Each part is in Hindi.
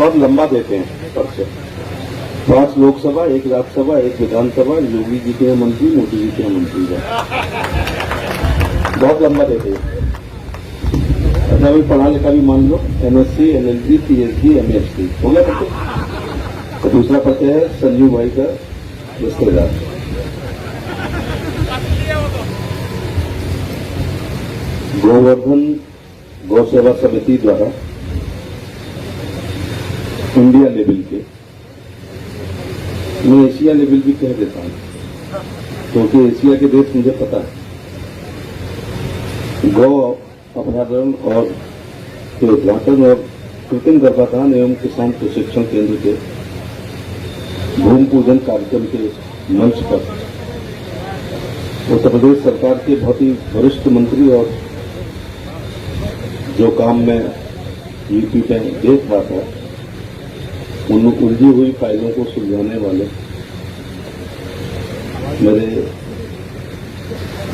बहुत लंबा देते हैं पर्चे। 5 लोकसभा, 1 राज्यसभा, 1 विधानसभा, योगी जी के मंत्री, मोदी जी के मंत्री हैं, बहुत लंबा देते हैं। अच्छा भाई पढ़ा लिखा भी मान लो, MSc, LLB, PhD, MSc हो गया पर्चे। तो दूसरा पर्चे है संजीव भाई का रिश्तेदार, गोवर्धन गौ सेवा समिति द्वारा इंडिया लेवल के, मैं एशिया लेवल भी कह देता हूं क्योंकि एशिया के देश मुझे पता है, गौ अभ्यारण्य और के उद्घाटन और कृत्रिम गर्भाधान एवं किसान प्रशिक्षण केंद्र के भूमि पूजन कार्यक्रम के मंच पर उत्तर प्रदेश सरकार के बहुत ही वरिष्ठ मंत्री और जो काम मैं यूपी पे देख रहा था, उन उलझी हुई फाइलों को सुलझाने वाले मेरे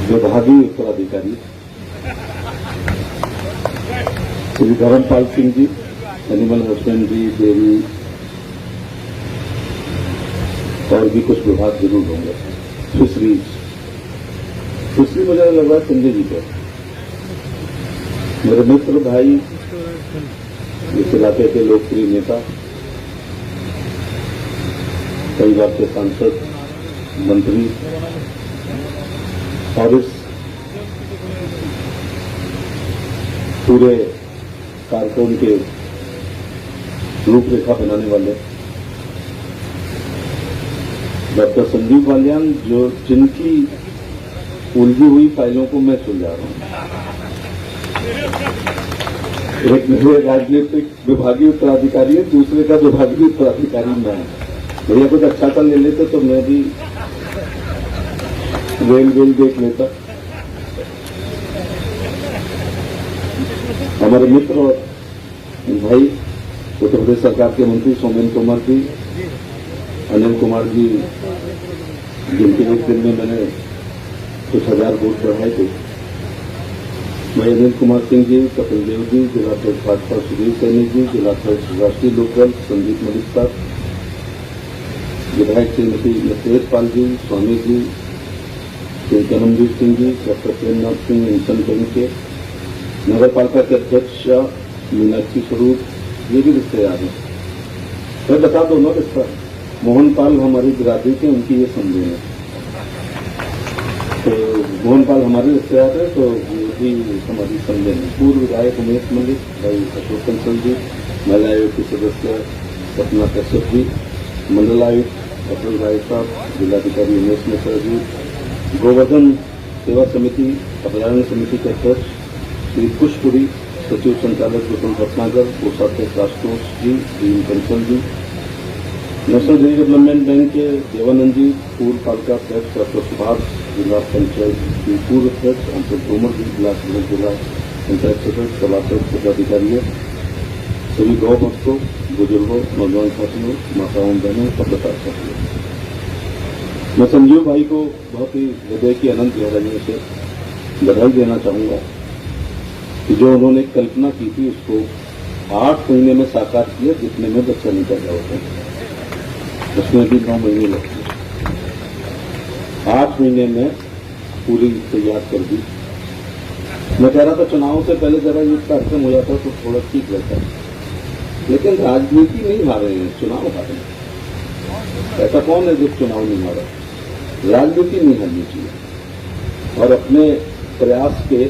विभागीय उत्तराधिकारी Shri Dharmpal Singh ji, animal husbandry, dairy और भी कुछ विभाग जरूर होंगे, फिशरी मुझे लग रहा है संजय जी का, मेरे मित्र भाई, इस इलाके के लोकप्रिय नेता, कई बार के सांसद, मंत्री और इस पूरे कार्यक्रम के रूपरेखा बनाने वाले डॉक्टर संजीव बालियान, जो जिनकी उलझी हुई फाइलों को मैं सुलझा रहा हूं। एक मेरे राजनीतिक विभागीय उत्तराधिकारी है, दूसरे का विभागीय उत्तराधिकारी मैं। भैया कुछ अच्छा सा ले लेते तो मैं भी रेल देख लेता। हमारे मित्र और भाई उत्तर प्रदेश सरकार के मंत्री सोमेन कुमार जी, अनिल कुमार जी, जिनके एक दिन में मैंने कुछ 1000 वोट बढ़ाए थे, मैं अनिल कुमार सिंह जी, कपिल देव जी, जिला अध्यक्ष भाजपा सुधीर सैनी जी, जिला अध्यक्ष राष्ट्रीय लोकदल संदीप मलिक साहब, विधायक श्रीमती यशवेश पाल जी, स्वामी जी, श्री कर्मवीर सिंह जी, डॉक्टर प्रेमनाथ सिंह इंसन के, नगर पालिका के अध्यक्ष मीनाक्षी स्वरूप, ये भी रिश्तेदार हैं। मैं बता दो ना रिश्ता, मोहन पाल हमारी बिरादरी के, उनकी ये समझे हैं, तो मोहन पाल हमारे रिश्तेदार है, तो ये भी हमारी समझे हैं। पूर्व विधायक उमेश मलिक, भाई अशोक कंसल जी, महिला आयोग के सदस्य सपना कश्यप जी, मंडल आयुक्त अटल राय साहब, जिलाधिकारी उमेश मिश्रा जी, गोवर्धन सेवा समिति अभ्यारण्य समिति के अध्यक्ष श्री पुष्पुरी, सचिव संचालक विपुल भटनागर, कोषाध्यक्ष राष्ट्रोष जी, डीन कंसल जी, नेशनल ग्रीन डेवलपमेंट बैंक के देवानंद जी, पूर्व पालिका अध्यक्ष डॉक्टर सुभाष, जिला पंचायत की पूर्व अध्यक्ष अंशुल तोमर जी, जिला पंचायत सदस्य, सभासद, पदाधिकारी, सभी गौ भक्तों, बुजुर्गों, नौजवान साथियों, माताओं, बहनों, पत्रकार साथियों, मैं संजीव भाई को बहुत ही हृदय की अनंत गहराइयों से बधाई देना चाहूंगा कि जो उन्होंने कल्पना की थी उसको 8 महीने में साकार किया, जितने में बच्चा नहीं पैदा होता है, उसमें भी 9 महीने लगते हैं, 8 महीने में पूरी तैयार कर दी। मैं कह रहा था चुनाव से पहले जरा ये कार्यक्रम हो जाता तो थोड़ा ठीक रहता है, लेकिन राजनीति नहीं हारे हैं, चुनाव हारे हैं। ऐसा कौन है जो चुनाव नहीं हारा? राजनीति नहीं हारनी चाहिए और अपने प्रयास के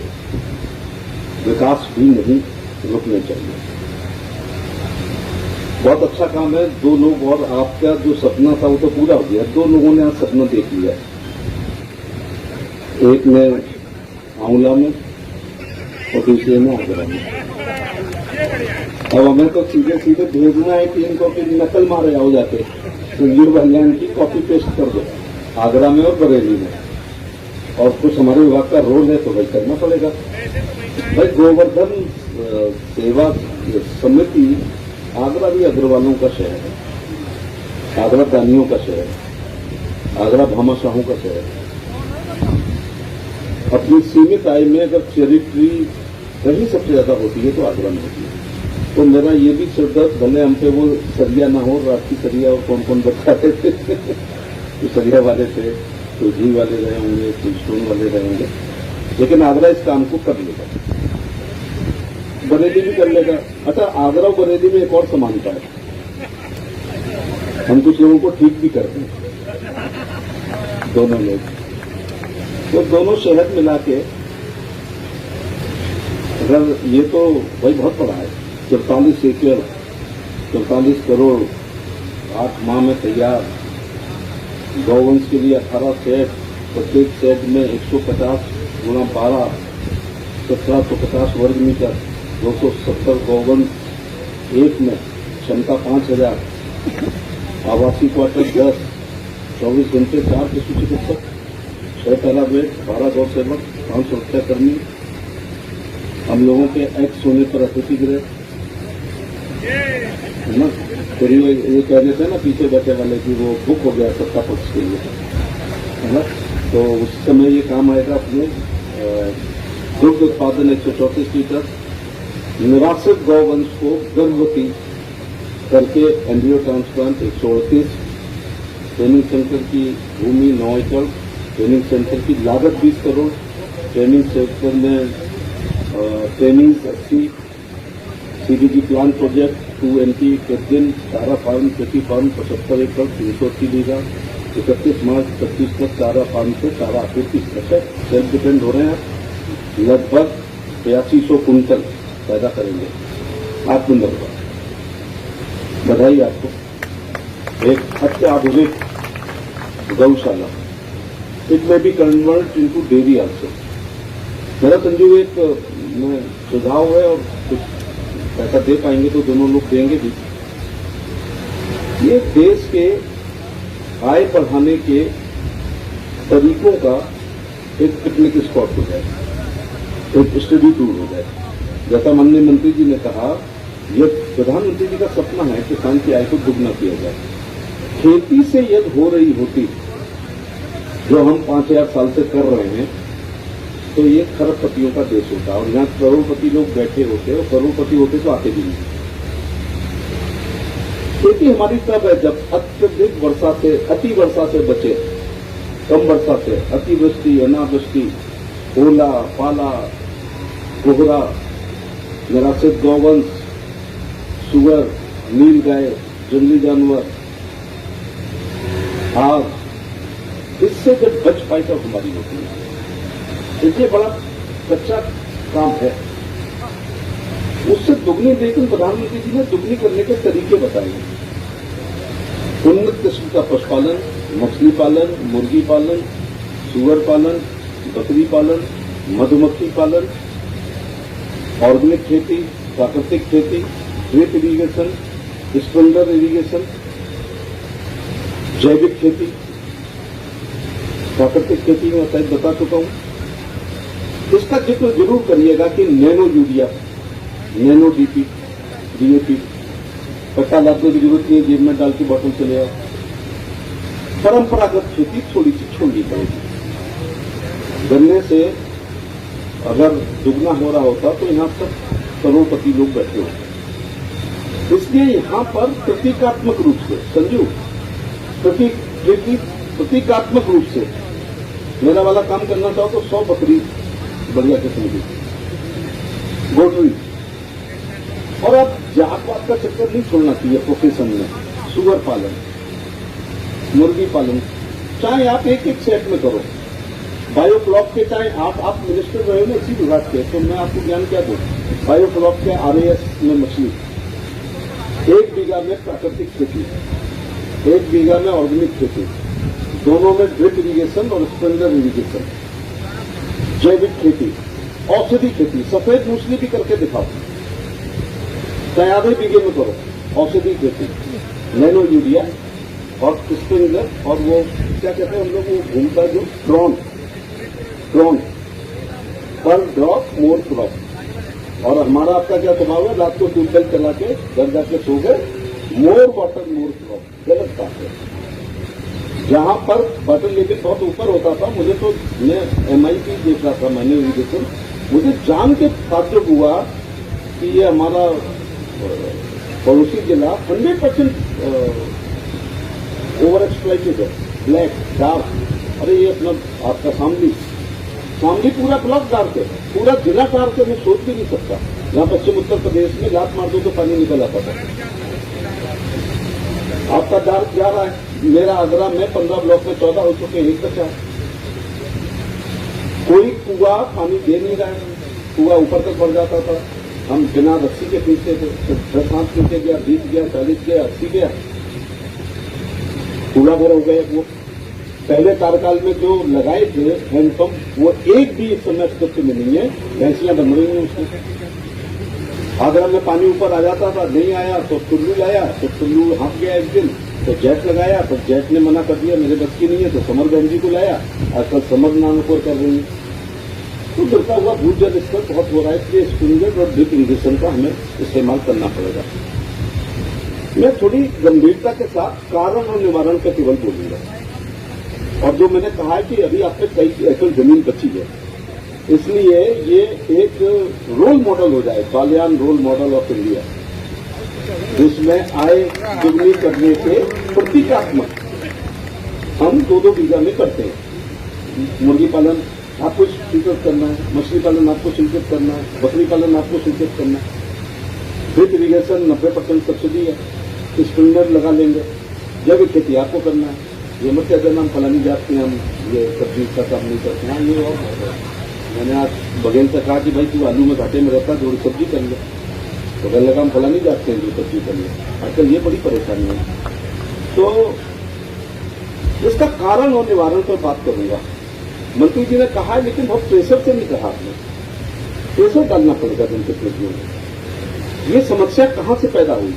विकास भी नहीं रुकने चाहिए। बहुत अच्छा काम है, 2 लोग और आपका जो सपना था वो तो पूरा हो गया। 2 लोगों ने आज सपना देख लिया, एक ने आंवला में और दूसरे में आगरा में। अब हमें तो सीधे सीधे भेजना है कि इनको कि नकल मारे आओ जाके संजीव बालियान की कॉपी पेस्ट कर दो आगरा में और बरेली में, और कुछ हमारे विभाग का रोल है तो भाई करना पड़ेगा। भाई गोवर्धन सेवा समिति आगरा भी अग्रवालों का शहर है, आगरा दानियों का शहर है, आगरा भामाशाहों का शहर है। अपनी सीमित आय में अगर चैरिटी कहीं सबसे ज्यादा होती है तो आगरा में होती है। तो मेरा ये भी सिरदर्द, भले हम पे वो सरिया ना हो, रात की सरिया और कौन कौन बचा रहे थे तो सरिया वाले थे, तो घी वाले रहे होंगे, तो स्टोन वाले रहेंगे, लेकिन आगरा इस काम को कर लेगा, बरेली भी कर लेगा। अच्छा, आगरा और बरेली में एक और समानता है, हम कुछ लोगों को ठीक भी करते हैं दोनों लोग। तो दोनों शहर मिला के अगर ये तो भाई बहुत बड़ा है, 44 एकड़ 44 करोड़ 8 माह में तैयार, गौवंश के लिए 18 सेट, प्रत्येक सेट में 150 गुणा 12 1750 वर्ग मीटर, 270 गौवंश एक में, क्षमता 5000, आवासीय क्वार्टर 10, 24 घंटे 4 पशु चिकित्सक, 6 पैरा बेड, 12 गौ सेवक, 5 सुरक्षाकर्मी, हम लोगों के एक्स होने पर अतिथि गृह, है ना। फिर ये कह रहे थे ना पीछे बैठे वाले कि वो बुक हो गया सत्ता पक्ष के लिए, है ना। तो उस समय ये काम आएगा अपने दुग्ध उत्पादन 134 लीटर, निराश्रित गौवंश को गर्भवती करके एम्ब्रियो ट्रांसप्लांट 138, ट्रेनिंग सेंटर की भूमि 9 एकड़, ट्रेनिंग सेंटर की लागत 20 करोड़, ट्रेनिंग सेंटर में ट्रेनिंग 80, सीडीजी प्लान प्रोजेक्ट 2 दिन, चारा फार्म, खेती फार्म 75 एकड़, 380 बीघा, 31 मार्च 25 तक चारा फार्म से चारा आपूर्ति सेल्फ डिपेंड हो रहे हैं, लगभग 8500 कुंटल पैदा करेंगे आत्मनिर्भर। बधाई आपको। एक अत्याधुनिक गौशाला, इट में be convert into dairy also. मेरा संजीव एक सुझाव है, और कुछ पैसा दे पाएंगे तो दोनों लोग देंगे भी। ये देश के आय बढ़ाने के तरीकों का एक पिकनिक स्पॉट हो जाए, एक स्टडी टूर हो जाए। जैसा माननीय मंत्री जी ने कहा, ये प्रधानमंत्री जी का सपना है किसान की आय को दुगना किया जाए। खेती से यदि हो रही होती जो हम 5000 साल से कर रहे हैं, तो ये खरबपतियों का देश होता, और यहाँ करोड़पति लोग बैठे होते, और करोड़पति होते तो आते भी नहीं। खेती हमारी तब है जब अत्यधिक वर्षा से, अति वर्षा से बचे, कम वर्षा से, अतिवृष्टि, अनावृष्टि, ओला, पाला, कोहरा, निराश्रित गौवंश, सुअर, नील गाय, जंगली जानवर, आग, इससे जब बच पाई तो हमारी होती है। इसलिए बड़ा कच्चा काम है, उससे दुगनी, लेकिन प्रधानमंत्री जी ने दुगनी करने के तरीके बताए। उन्नत किस्म का पशुपालन, मछली पालन, मुर्गी पालन, सुअर पालन, बकरी पालन, मधुमक्खी पालन, ऑर्गेनिक खेती, प्राकृतिक खेती, ड्रिप इरीगेशन, स्प्रिंकलर इरीगेशन, जैविक खेती। प्राकृतिक खेती में शायद बता चुका हूं। इसका जिक्र जरूर करिएगा कि nano urea, nano DP, DAP, पट्टा लादने की जरूरत नहीं है, जेब में डाल के बॉटल चले आओ। परंपरागत खेती थोड़ी सी छोड़नी पड़ेगी। गन्ने से अगर दुगना हो रहा होता तो यहां सब करोड़पति लोग बैठे होते। इसलिए यहां पर प्रतीकात्मक रूप से, संजू, प्रतीकात्मक रूप से मेरा वाला काम करना चाहो तो 100 बकरी बढ़िया किस्म की गोटरी, और अब जात-पात का चक्कर नहीं छोड़ना चाहिए प्रोफेशन में। सुअर पालन, मुर्गी पालन, चाहे आप एक एक सेट में करो, बायोफ्लॉक के, चाहे आप मिनिस्टर रहे हो ना इसी विभाग के, तो मैं आपको ज्ञान क्या दूं। बायोफ्लॉक के आरएएस में मछली, 1 बीघा में प्राकृतिक खेती, 1 बीघा में ऑर्गेनिक खेती, दोनों में ड्रिप इरीगेशन और स्प्रिंकलर इरीगेशन, जैविक खेती, औषधि खेती, सफेद मूसली भी करके दिखाओ, चाहे आधे बीघे में करो, औषधि खेती, नैनो यूरिया और स्प्रिंकलर, और वो क्या कहते हैं हम लोग, वो घूमता जो ड्रोन पर ड्रॉप मोर क्रॉप। और हमारा आपका क्या स्वभाव है, रात को ट्यूबवेल चला के घर जाके सो गए, मोर वाटर मोर क्रॉप, गलत बात है। जहां पर वाटर लेवल बहुत ऊपर होता था, मुझे तो, मैं MIP देख रहा था, मैंने इरीगेशन, मुझे जान के ताज्जुब हुआ कि ये हमारा पड़ोसी जिला 100% ओवर एक्सप्लॉइटेड है, ब्लैक डार्क। अरे ये अपना आपका शामली पूरा ब्लॉक डार्क है, पूरा जिला डार्क है, मैं सोच भी नहीं सकता। जहां पश्चिम उत्तर प्रदेश में लात मार दो तो पानी निकल आता था, आपका डार्क जा रहा है। मेरा आगरा में 15 ब्लॉक में 14 हो चुके, एक बचा है। कोई कुआ पानी दे नहीं रहा है, कुआ ऊपर तक बढ़ जाता था, हम बिना रस्सी के पीछे थे, तो 10-5 नीचे गया, 20 गया, 40 गया, 80 गया, कूड़ा भर हो गए। वो पहले कार्यकाल में जो लगाए थे हैंडपंप, वो एक भी इस समय अस्तित्व में नहीं है, भैंसियां बन रही हैं उसमें। आगरा में पानी ऊपर आ जाता था, नहीं आया तो टुल्लू लाया, तो टुल्लू हाँक गया एक दिन, तो जेट लगाया, तो जेट ने मना कर दिया मेरे बस की नहीं है, तो समर बहन जी को लाया, आजकल समर नामकोर कर रही है। तो गिरता हुआ भूजल स्तर बहुत हो रहा है, इसलिए स्प्रिंगलेट और ड्रिप इरिगेशन का हमें इस्तेमाल करना पड़ेगा। मैं थोड़ी गंभीरता के साथ कारण और निवारण का केवल बोलूंगा, और जो मैंने कहा है कि अभी आप पे कई एकड़ जमीन बची है, इसलिए ये एक रोल मॉडल हो जाए, Baliyan role model of India, जिसमें आय दुगनी करने के प्रतीकात्मक हम 2-2 बीघा में करते हैं। मुर्गी पालन आपको स्वीकृत करना है, मछली पालन आपको स्वीकृत करना है, बकरी पालन आपको स्वीकृत करना है, ड्रिप इरिगेशन 90% सब्सिडी है, स्प्रिंकलर लगा लेंगे, जैविक खेती आपको करना है। ये मत कहते हम फलानी जाते हैं, हम ये सब्जी का काम नहीं करते हैं। ये और मैंने आज बघेल से कहा कि भाई तू आलू में घाटे में रहता थोड़ी सब्जी कर ले, तो कहने लगा हम फलानी जाते हैं जो सब्जी कर ले। आजकल ये बड़ी परेशानी है, तो इसका कारण और निवारण पर बात करूंगा। मंत्री जी ने कहा है, लेकिन बहुत प्रेशर से नहीं कहा आपने, प्रेशर डालना पड़ेगा जनप्रतिनिधियों में। ये समस्या कहां से पैदा हुई?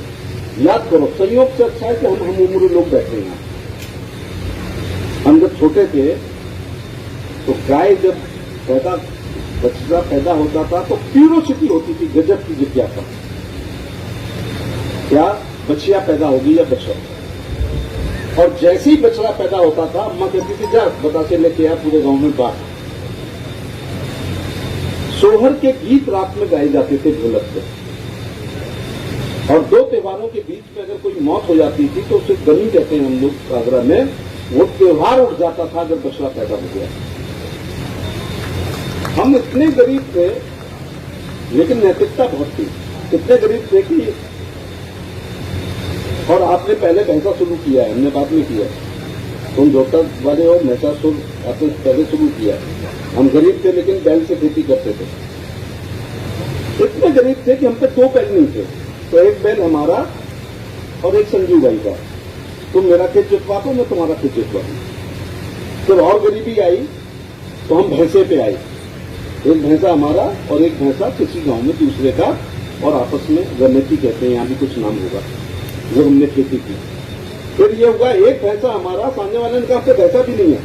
याद करो, संयोग से अच्छा है कि हम उम्र लोग बैठे हैं। हम जब छोटे थे तो गाय जब बच्चा पैदा होता था तो क्यूरोसिटी होती थी, गजब की जिज्ञासा, क्या बच्चियां पैदा होगी या बच्चा। और जैसे ही बछड़ा पैदा होता था, अम्मा कहती थी जा बतासे लेके आ पूरे गांव में बांट। सोहर के गीत रात में गाए जाते थे ढोलक से, और 2 त्योहारों के बीच में अगर कोई मौत हो जाती थी तो उसे गनी कहते हैं हम लोग आगरा में, वो त्योहार उठ जाता था जब बछड़ा पैदा हो गया। हम इतने गरीब थे, लेकिन नैतिकता बहुत थी। इतने गरीब थे कि, और आपने पहले भैंसा शुरू किया है, हमने बाद में किया। तुम जोटा वाले और भैंसा आपने पहले शुरू किया। हम गरीब थे लेकिन बैल से खेती करते थे। इतने गरीब थे कि हम पे 2 बैल नहीं थे, तो एक बैल हमारा और एक संजू भाई का। तुम मेरा खेत जोतवा दो, मैं तुम्हारा खेत जोतवा दूं। फिर और गरीबी आई तो हम भैंसे पे आए, एक भैंसा हमारा और एक भैंसा किसी गांव में दूसरे का, और आपस में गन्नती कहते हैं, यहां भी कुछ नाम होगा, जो हमने खेती की। फिर ये हुआ एक भैंसा हमारा, सामने वाले ने कहा आपके भैंसा भी नहीं है,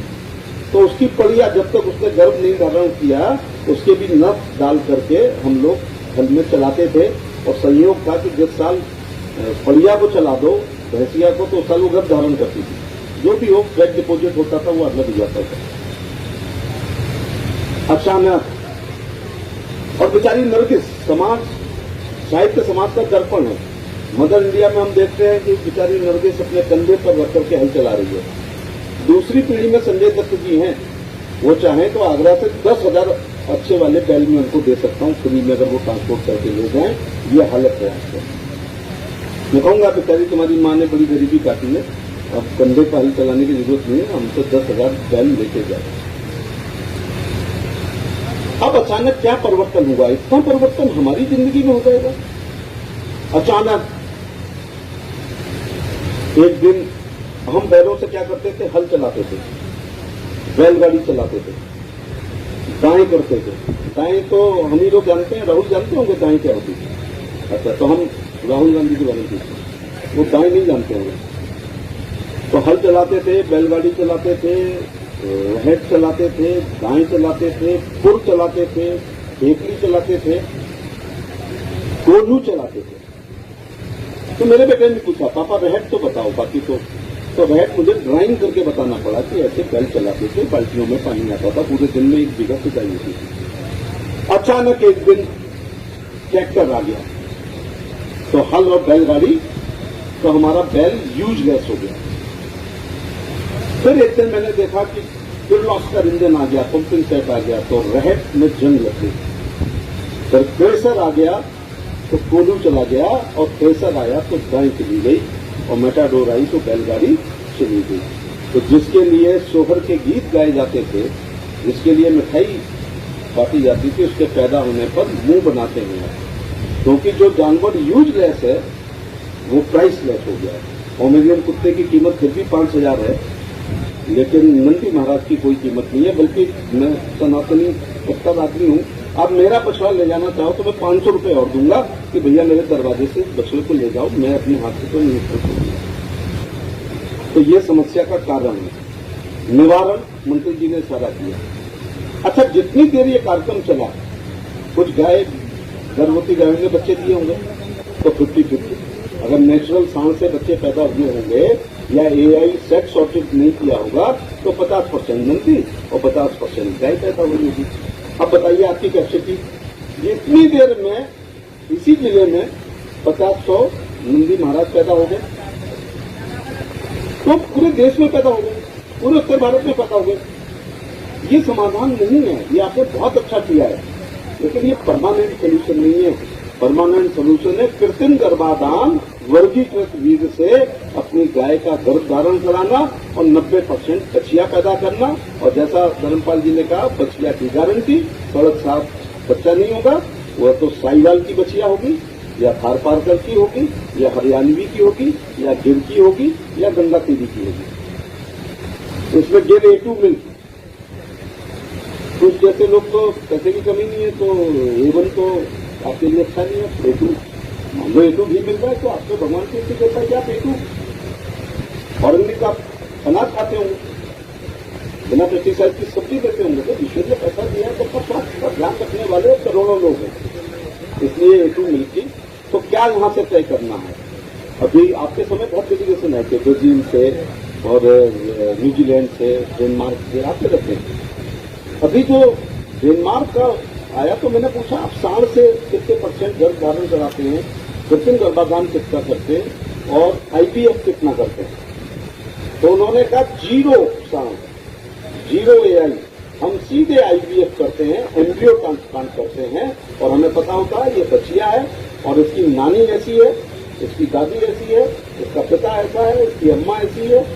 तो उसकी पड़िया जब तक उसने गर्भ नहीं धारण किया, उसके भी नफ डाल करके हम लोग हल में चलाते थे। और संयोग था कि जिस साल पड़िया को चला दो भैंसिया को, तो उस साल वो गर्भ धारण करती थी। जो भी हो फ्लैट डिपोजिट होता था वो अलग हो जाता था। अचानक, और बेचारी नरगिस समाज, साहित्य समाज का दर्पण है। मदर इंडिया में हम देखते हैं कि बेचारी नरगिस अपने कंधे पर रख करके हल चला रही है। दूसरी पीढ़ी में संजय दत्त जी हैं, वो चाहें तो आगरा से 10,000 अच्छे वाले बैल में उनको दे सकता हूं फ्री में, अगर वो ट्रांसपोर्ट करके ले जाएं। ये हालत है आपको। मैं कहूंगा बेचारी तुम्हारी मां ने बड़ी गरीबी काटी है, अब कंधे पर हल चलाने की जरूरत नहीं है, हम तो 10,000 बैल लेके जाए। अब अचानक क्या परिवर्तन हुआ? इतना परिवर्तन हमारी जिंदगी में हो जाएगा अचानक। एक दिन हम बैलों से क्या करते थे? हल चलाते थे, बैलगाड़ी चलाते थे, दाएं करते थे। दाएं तो हम ही लोग जानते हैं, राहुल जानते होंगे दाएं क्या होती है। अच्छा, तो हम राहुल गांधी के बारे में पूछते हैं, वो दाएं नहीं जानते होंगे। तो हल चलाते थे, बैलगाड़ी चलाते थे, हेड चलाते थे, दाएं चलाते थे, पुर चलाते थे, ढेकली चलाते थे, कोल्हू चलाते थे। तो मेरे बेटे ने पूछा पापा रहट तो बताओ, बाकी तो रहट मुझे ड्राइंग करके बताना पड़ा कि ऐसे बैल चलाते थे, बाल्टियों में पानी आता था, पूरे दिन में 1 बीघा सिंचाई होती थी। अचानक एक दिन ट्रैक्टर आ गया, तो हल और बैलगाड़ी, तो हमारा बैल यूजलेस हो गया। फिर एक दिन मैंने देखा कि किर्लोस्कर इंजन आ गया, पंपिंग सेट आ गया, तो रहट में जंग लग गई। फिर थ्रेसर आ गया तो कोल्हू चला गया, और थ्रेसर आया तो गाय चली गई, और मेटाडोर आई तो बैलगाड़ी चली गई। तो जिसके लिए सोहर के गीत गाए जाते थे, जिसके लिए मिठाई बांटी जाती थी, उसके पैदा होने पर मुंह बनाते हैं, क्योंकि जो जानवर यूजलेस है वो प्राइसलेस हो गया है। पोमेरियन कुत्ते की कीमत फिर भी 5,000 है, लेकिन नंदी महाराज की कोई कीमत नहीं है। बल्कि मैं सनातनी कट्टर आदमी हूं, आप मेरा बछड़ा ले जाना चाहो तो मैं 500 रुपये और दूंगा कि भैया मेरे दरवाजे से बछड़े को ले जाओ, मैं अपने हाथ से तो नहीं कर सकूंगा। तो ये समस्या का कारण है। निवारण मंत्री जी ने सारा किया। अच्छा, जितनी देर ये कार्यक्रम चला, कुछ गाय गर्भवती गायों ने बच्चे दिए होंगे तो 50-50। अगर नेचुरल सांड से बच्चे पैदा हुए होंगे या एआई सेक्स सॉर्टेड नहीं किया होगा तो 50% नंदी और 50% गाय पैदा हुई होगी। अब बताइए आपकी कैपेसिटी, इतनी देर में इसी जिले में 50-100 नंदी महाराज पैदा हो गए, तो पूरे देश में पैदा हो गए, पूरे उत्तर भारत में पैदा हो गए। ये समाधान नहीं है, ये आपने बहुत अच्छा किया है, लेकिन ये परमानेंट सोल्यूशन नहीं है। परमानेंट सोल्यूशन है कृत्रिम गर्भाधान, वर्गीकृत बीज से अपनी गाय का गर्भ धारण कराना और 90% बछिया पैदा करना। और जैसा धर्मपाल जी ने कहा, बछिया की गारंटी, 7.5 बच्चा नहीं होगा, वह तो साहिवाल की बछिया होगी या थारपारकर की होगी या हरियाणवी की होगी या गिर की होगी या गंगा तीरी की होगी। इसमें गिर A2 मिल्क, कुछ जैसे लोग तो पैसे की कमी नहीं है तो A1 तो आपके लिए अच्छा नहीं है। A2 हमको A2 भी मिल रहा है तो आपको भगवान की इच्छा कहता है कि आप A2 ऑर्गेनिक आप अनाज खाते होंगे, बिना पेस्टिसाइड की सब्जी देते होंगे, तो ईश्वर ने पैसा दिया तो सब स्वास्थ्य का ध्यान रखने वाले करोड़ों लोग हैं। इसलिए A2 मिल्क की तो क्या यहां से तय करना है? अभी आपके समय बहुत डेलीगेशन है कि ब्राजील से और न्यूजीलैंड से, डेनमार्क से आते रहते हैं। अभी जो डेनमार्क का आया तो मैंने पूछा, आप सांड से कितने % गर्भ धारण कराते हैं, कृत्रिम गर्भाधान कितना करते हैं और IVF कितना करते हैं? तो उन्होंने कहा 0 सांड, 0 AI, हम सीधे IVF करते हैं, एम्ब्रियो ट्रांसप्लांट करते हैं, और हमें पता होता है ये बछिया है और इसकी नानी ऐसी है, इसकी दादी ऐसी है, इसका पिता ऐसा है, इसकी अम्मा ऐसी है,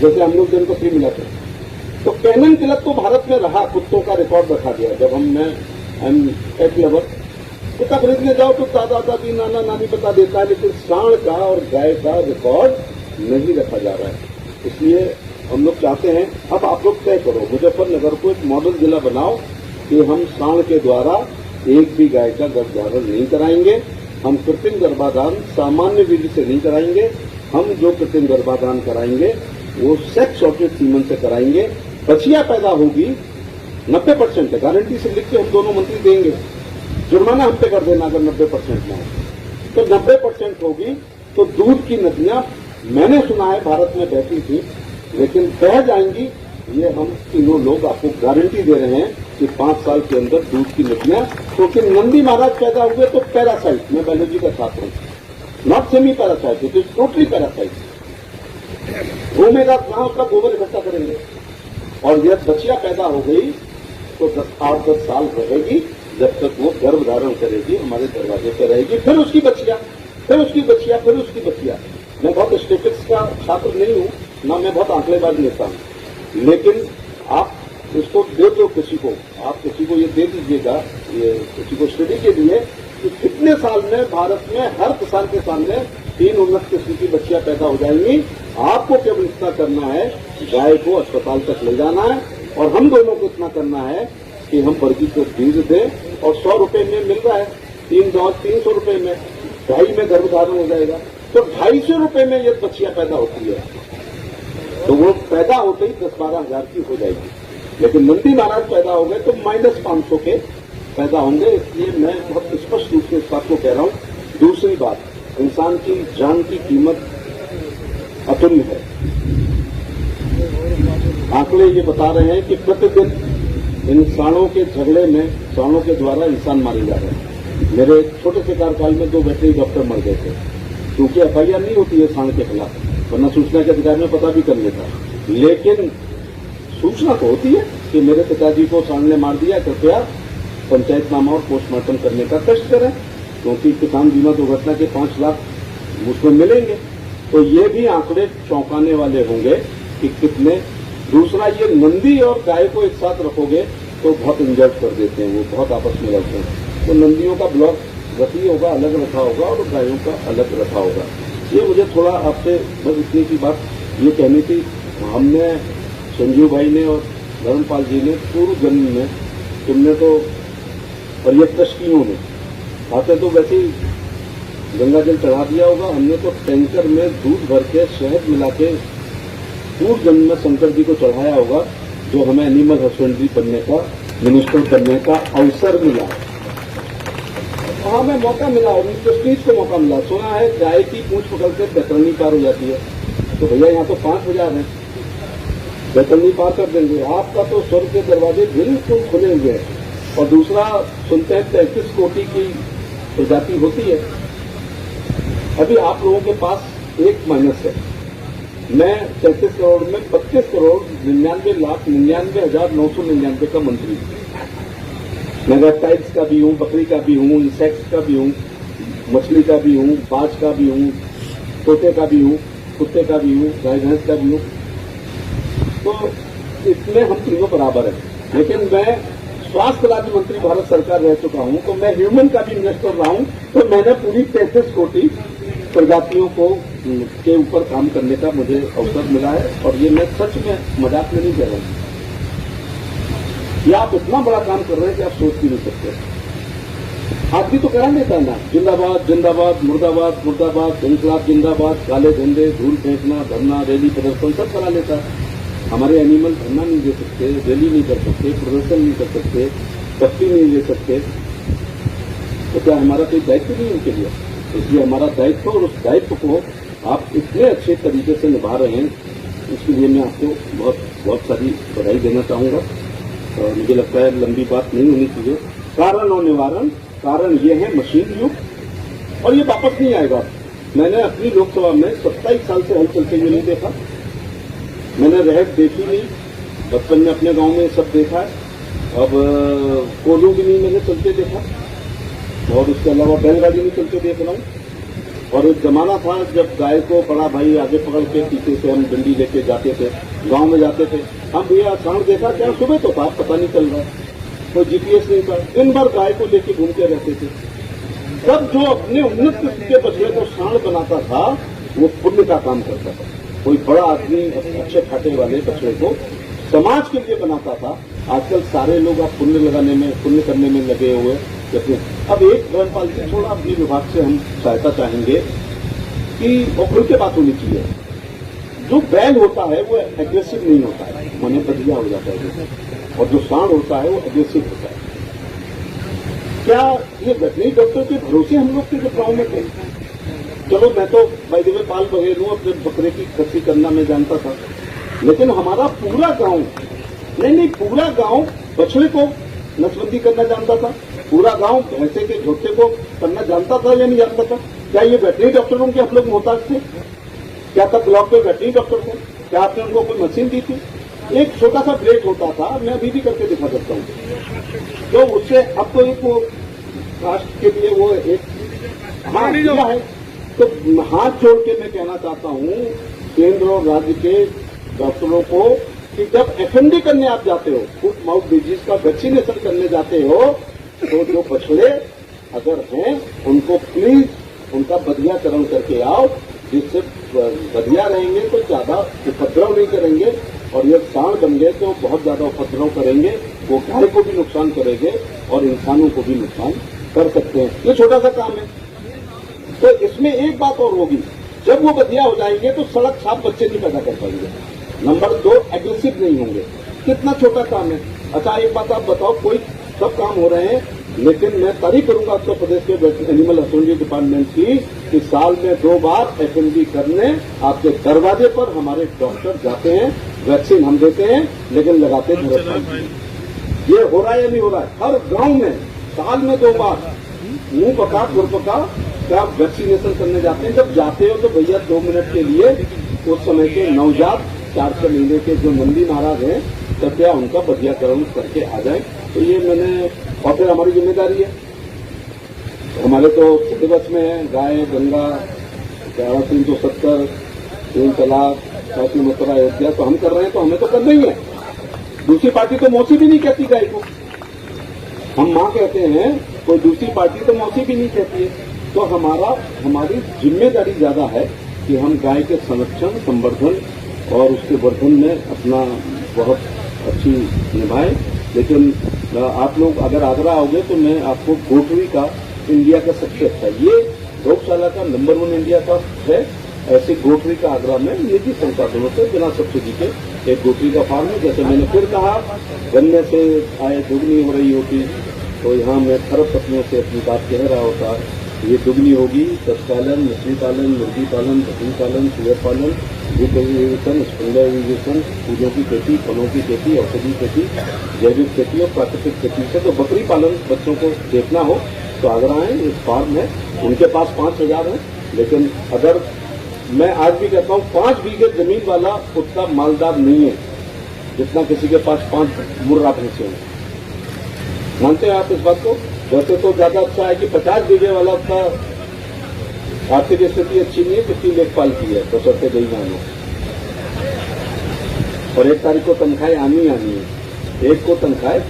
जैसे हम लोग जिनको फ्री मिला थे। तो कैनन क्लब तो भारत में रहा, कुत्तों का रिकॉर्ड रखा गया। जब मैं पेट लवर कुत्ता खरीदने जाओ तो दादा दादी नाना नानी बता देता है, लेकिन सांड का और गाय का रिकॉर्ड नहीं रखा जा रहा है। इसलिए हम लोग चाहते हैं, अब आप लोग तय करो, मुजफ्फरनगर को एक मॉडल जिला बनाओ कि हम सांड के द्वारा एक भी गाय का गर्भधारण नहीं कराएंगे, हम कृत्रिम गर्भाधान सामान्य विधि से नहीं कराएंगे, हम जो कृत्रिम गर्भाधान कराएंगे वो सेक्स सॉर्टेड सीमन से कराएंगे। बछिया पैदा होगी 90% है, गारंटी से लिख के हम दोनों मंत्री देंगे, जुर्माना हम पे कर देना अगर 90% ना हो तो 90% होगी। तो दूध की नदियां मैंने सुना है भारत में बहती थी, लेकिन बह जाएंगी, ये हम तीनों लोग आपको गारंटी दे रहे हैं कि 5 साल के अंदर दूध की नदियां, क्योंकि नंदी महाराज पैदा हुए तो पैरासाइट, मैं बायोलॉजी का छात्र हूं, not semi parasite, it is totally parasite. घूमेगा कहां, उसका गोबर इकट्ठा करेंगे, और यह बछिया पैदा हो गई तो 8-10 साल रहेगी, जब तक वो गर्भ धारण करेगी, हमारे दरवाजे पर रहेगी, फिर उसकी बछिया, फिर उसकी बछिया, फिर उसकी बछिया। मैं बहुत स्टेटिक्स का छात्र नहीं हूं, ना मैं बहुत आंकड़ेबाज लेता हूं, लेकिन आप इसको दे दो किसी को, आप किसी को ये दे दीजिएगा, ये किसी को स्टडी के लिए कि कितने साल में भारत में हर किसान के सामने 3 उन्नत किस्म की बच्चियां पैदा हो जाएंगी। आपको केवल इतना करना है, गाय को अस्पताल तक ले जाना है, और हम दोनों को इतना करना है कि हम वर्गीकृत बीज दें, और 100 रुपए में मिल रहा है, 300 रुपए में, 2.5 में गर्भधारण हो जाएगा, तो 250 रुपए में ये बच्चियां पैदा होती है, तो वो पैदा होते ही 10-12 हजार की हो जाएगी। लेकिन नंदी महाराज पैदा हो गए तो -500 के पैदा होंगे। इसलिए मैं बहुत स्पष्ट रूप से इस बात को कह रहा हूं। दूसरी बात, इंसान की जान की कीमत अतुल्य है। आंकड़े ये बता रहे हैं कि प्रतिदिन इन सांडों के झगड़े में सांडों के द्वारा इंसान मारे जा रहे हैं। मेरे छोटे से कार्यकाल में 2 वेटनरी डॉक्टर मर गए थे, क्योंकि एफआईआर नहीं होती है सांड के खिलाफ, वरना सूचना के अधिकार में पता भी कर लेता। लेकिन सूचना तो होती है कि मेरे पिताजी को सांड ने मार दिया, कृपया पंचायतनामा और पोस्टमार्टम करने का कष्ट करें, क्योंकि किसान बीमा दुर्घटना के 5 लाख उसमें मिलेंगे। तो ये भी आंकड़े चौंकाने वाले होंगे कि कितने। दूसरा, ये नंदी और गाय को एक साथ रखोगे तो बहुत इंजर्ड कर देते हैं, वो बहुत आपस में लड़ते हैं। तो नंदियों का ब्लॉक रखी होगा, अलग रखा होगा, और गायों का अलग रखा होगा। ये मुझे थोड़ा आपसे बस इतनी सी बात ये कहनी थी। हमने, संजीव भाई ने और धर्मपाल जी ने पूर्व जन्म में, तुमने तो और ये तस्कियों ने आते तो वैसे ही गंगा जल चढ़ा दिया होगा, हमने तो टैंकर में दूध भर के शहद मिला के पूर्व जन्म में शंकर जी को चढ़ाया होगा, जो हमें एनिमल हस्बेंड्री बनने का, मिनिस्टर बनने का अवसर मिला। हाँ, हमें मौका मिला, इंडस्ट्रीज को मौका मिला। सुना है गाय की पूंछ पकड़ के बैतरणी पार हो जाती है, तो भैया यहाँ तो 5000 है, बैतरणी पार कर देंगे। आपका तो स्वर्ग के दरवाजे बिल्कुल खुले हुए हैं। और दूसरा, सुनते हैं 33 कोटि की प्रजाति होती है। अभी आप लोगों के पास एक माइनस है। मैं 33 करोड़ में 25 करोड़ 99,99,999 का मंत्री हूं। मैं रेप्टाइल्स का भी हूं, बकरी का भी हूं, इंसेक्ट्स का भी हूं, मछली का भी हूं, बाज का भी हूं, तोते का भी हूं, कुत्ते का भी हूं, गाय भैंस का भी हूं। तो इसमें हम तीनों बराबर हैं। लेकिन मैं स्वास्थ्य राज्य मंत्री भारत सरकार रह चुका हूं, तो मैं ह्यूमन का भी मिनिस्टर रहा हूं। तो मैंने पूरी 33 कोटि प्रजातियों को के ऊपर काम करने का मुझे अवसर मिला है। और ये मैं सच में मजाक में नहीं कह रहा हूं। ये आप इतना बड़ा काम कर रहे हैं कि आप सोच भी नहीं सकते। आदमी तो करा लेता है ना, जिंदाबाद जिंदाबाद, मुर्दाबाद मुर्दाबाद, इंकलाब जिंदाबाद, काले झंडे, धूल फेंकना, धरना, रैली, प्रदर्शन सब करा लेता है। हमारे एनिमल धरना नहीं दे सकते, रैली नहीं कर सकते, प्रदर्शन नहीं कर सकते, तख्ती नहीं ले सकते। तो क्या हमारा कोई दायित्व नहीं उनके लिए? इसलिए हमारा दायित्व, और उस दायित्व को आप इतने अच्छे तरीके से निभा रहे हैं, इसके लिए मैं आपको बहुत बहुत सारी बधाई देना चाहूंगा। और मुझे लगता है लंबी बात नहीं होनी चाहिए। कारण और निवारण, कारण ये है मशीन युग, और ये वापस नहीं आएगा। मैंने अपनी लोकसभा में 27 साल से हल चलते हुए नहीं देखा। मैंने रहट देखी नहीं, बचपन में अपने गांव में सब देखा है। अब कोलू भी नहीं मैंने चलते देखा, और उसके अलावा बैलगाड़ी नहीं चलते देख रहा हूं। और एक जमाना था जब गाय को बड़ा भाई आगे पकड़ के पीछे से हम डंडी लेके जाते थे, गांव में जाते थे। हम भैया सांड देखा क्या? सुबह तो था, पता नहीं चल रहा, कोई जीपीएस नहीं था, दिन भर गाय को लेके घूमते रहते थे। तब जो अपने उन्नत किस्म के बछड़े को सांड बनाता था, वो पुण्य का काम करता था। कोई बड़ा आदमी अच्छे खाटे वाले बछड़े को समाज के लिए बनाता था। आजकल सारे लोग आप पुण्य लगाने में, पुण्य करने में लगे हुए कहते हैं। अब एक धर्मपाल जी, थोड़ा अपने विभाग से हम सहायता चाहेंगे कि वो खुल के बात होनी चाहिए। जो बैल होता है वो एग्रेसिव नहीं होता है, मन बदिया हो जाता है, और जो सांड होता है वो एग्रेसिव होता है। क्या ये वेटनरी डॉक्टर के भरोसे हम लोग के गाँव में थे? चलो, मैं तो भाई देवे पाल बघेल हूं, अपने बकरे की खस्सी करना मैं जानता था। लेकिन हमारा पूरा गांव, नहीं पूरा गांव बछड़े को नसबंदी करना जानता था। पूरा गांव भैंसे के झोटे को करना जानता था या नहीं जानता था? क्या ये वेटनरी डॉक्टरों के हम लोग मोहताज थे? क्या तब ब्लॉक में वेटनरी डॉक्टर थे? क्या आपने उनको कोई मशीन दी थी? एक छोटा सा ब्लेड होता था, मैं अभी भी करके दिखा सकता हूँ। तो उससे अब तो एक वो राष्ट्र के लिए वो एक हाँ दिया है। तो हाथ जोड़ के मैं कहना चाहता हूँ केंद्र और राज्य के डॉक्टरों को कि जब एफएमडी करने आप जाते हो, फुट माउथ डिजीज का वैक्सीनेशन करने जाते हो, तो जो बछड़े अगर हैं उनको प्लीज उनका बधियाकरण करके आओ, जिससे बधिया रहेंगे तो ज्यादा उपद्रव नहीं करेंगे। और ये सांड बन गए तो बहुत ज्यादा उपद्रव करेंगे, वो गाय को भी नुकसान करेंगे और इंसानों को भी नुकसान कर सकते हैं। ये छोटा सा काम है। तो इसमें एक बात और होगी, जब वो बधिया हो जाएंगे तो सड़क साफ बच्चे नहीं पैदा कर पाएंगे। नंबर 2, एग्रेसिव नहीं होंगे। कितना छोटा काम है। अच्छा, एक बात आप बताओ, कोई सब काम हो रहे हैं, लेकिन मैं तारीफ करूंगा उत्तर प्रदेश के एनिमल हस्बेंड्री डिपार्टमेंट की कि साल में 2 बार एफएमडी करने आपके दरवाजे पर हमारे डॉक्टर जाते हैं। वैक्सीन हम देते हैं, लेकिन लगाते हैं। ये हो रहा है या नहीं हो रहा है? हर गांव में साल में 2 बार मुंह पका गुड़ पका क्या वैक्सीनेशन करने जाते हैं। जब जाते हो तो भैया 2 मिनट के लिए उस समय के नवजात 4 महीने के जो नंदी महाराज हैं कृपया उनका बधियाकरण करके आ जाए। तो ये मैंने, और फिर हमारी जिम्मेदारी है, हमारे तो दिवस में है गाय गंगा 370 3 तलाक 5 मथुरा अयोध्या, तो हम कर रहे हैं तो हमें तो करना ही है। दूसरी पार्टी तो मौसी भी नहीं कहती गाय को, हम मां कहते हैं, कोई दूसरी पार्टी तो मौसी भी नहीं कहती है। तो हमारी जिम्मेदारी ज्यादा है कि हम गाय के संरक्षण संवर्धन और उसके वर्धन में अपना बहुत अच्छी निभाएं। लेकिन आप लोग अगर आगरा आओगे तो मैं आपको गोटरी का इंडिया का सबसे अच्छा, ये गौशाला का नंबर 1 इंडिया का है। ऐसे गोटरी का आगरा में निजी संसाधनों से बिना सब्सिडी के एक गोटरी का फार्म है। जैसे मैंने फिर कहा, गन्ने से आय दुगनी हो रही होती तो यहाँ मैं खरब पत्नियों से अपनी बात कह रहा होता, ये दुगनी होगी। पशु पालन, मछली पालन, मुर्गी पालन, बकरी पालन, सुअर पालन, दूध इरीगेशन, स्प्रिंकलर इरीगेशन, फूलों की खेती, फलों की खेती, औषधि खेती, जैविक खेती और प्राकृतिक खेती से। तो बकरी पालन बच्चों को देखना हो तो आगरा आए, एक फार्म है, उनके पास 5000 है। लेकिन अगर मैं आज भी कहता हूँ 5 बीघे जमीन वाला उतना मालदार नहीं है जितना किसी के पास 5 मुर्रा भैंसे हैं। मानते हैं आप इस बात को? वैसे तो ज्यादा अच्छा है कि 50 बीघे वाला उतना आर्थिक स्थिति अच्छी नहीं है कितनी लेखपाल की है, बशर्ते बेईमान हो। और 1 तारीख को तनख्वाहें आनी है, 1 को तनख्वाहें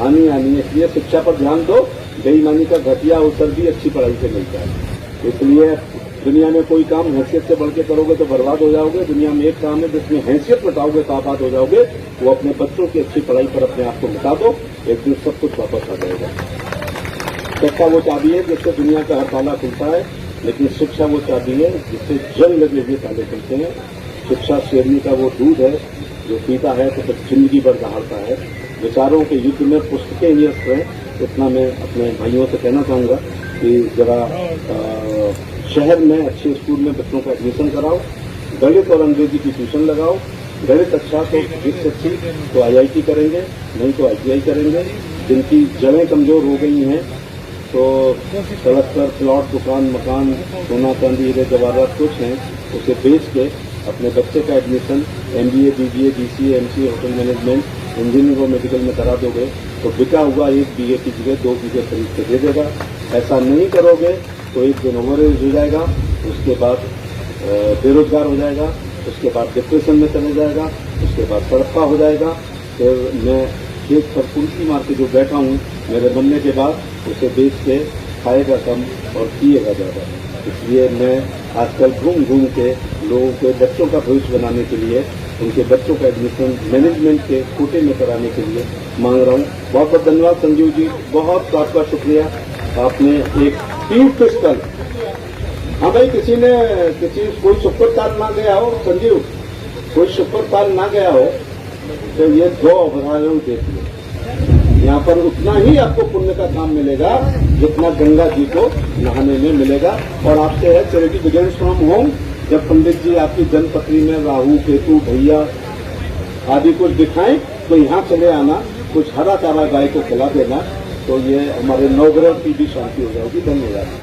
आनी है। इसलिए शिक्षा पर ध्यान दो, बेईमानी का घटिया अवसर भी अच्छी पढ़ाई से मिलता है। इसलिए दुनिया में कोई काम हैसियत से बढ़ के करोगे तो बर्बाद हो जाओगे। दुनिया में एक काम है जिसमें हैसियत मिटाओगे तो आबाद हो जाओगे, वो अपने बच्चों की अच्छी पढ़ाई पर अपने आप को मिटा दो, एक दिन सब कुछ वापस आ जाएगा। शिक्षा वो चाबी है जिससे दुनिया का हर ताला खुलता है, लेकिन शिक्षा वो चाबी है जिससे जंग लगे हुए ताले खुलते हैं। शिक्षा शेरनी का वो दूध है जो पीता है तो फिर जिंदगी भर दहाड़ता है। विचारों के युद्ध में पुस्तकें ही अस्त्र हैं। इतना मैं अपने भाइयों से कहना चाहूंगा कि जरा शहर में अच्छे स्कूल में बच्चों का एडमिशन कराओ, गणित और अंग्रेजी की ट्यूशन लगाओ। गणित अच्छा तो फिजिक्स अच्छी तो IIT करेंगे, नहीं तो ITI करेंगे। जिनकी जड़ें कमजोर हो गई हैं तो सड़क पर प्लॉट, दुकान, मकान, सोना चांदी, हीरे जवाहरात कुछ हैं, उसे बेच के अपने बच्चे का admission MBA, BBA, BCA, MCA, hotel management, engineering और मेडिकल में करा दोगे तो बिका हुआ 1 बीघे की जगह 2 बीघे खरीद के दे देगा। ऐसा नहीं करोगे तो एक दिन ओवरएज हो जाएगा, उसके बाद बेरोजगार हो जाएगा, उसके बाद डिप्रेशन में चले जाएगा, उसके बाद सड़प्पा हो जाएगा। फिर मैं खेत पर कुर्सी मार के जो बैठा हूँ, मेरे बनने के बाद उसे बेच के खाएगा कम और पिएगा ज़्यादा। इसलिए मैं आजकल घूम घूम के लोगों के बच्चों का भविष्य बनाने के लिए, उनके बच्चों का एडमिशन मैनेजमेंट के कोटे में कराने के लिए मांग रहा हूँ। बहुत बहुत धन्यवाद संजीव जी, बहुत आपका शुक्रिया। आपने एक 3 पिस्टल, हाँ भाई, कोई सुपर ताल ना गया हो संजीव, कोई सुपर ताल ना गया हो तो ये 2 उदाहरण देखिए। यहाँ पर उतना ही आपको पुण्य का काम मिलेगा जितना गंगा जी को नहाने में मिलेगा। और आपसे है चैरिटी बिगिंस फ्रॉम होम। जब पंडित जी आपकी जन्मपत्री में राहु, केतु, भैया आदि कुछ दिखाएं तो यहाँ चले आना, कुछ हरा चारा गाय को खिला देना, तो ये हमारे नवग्रह की भी शांति हो जाएगी। धन्यवाद।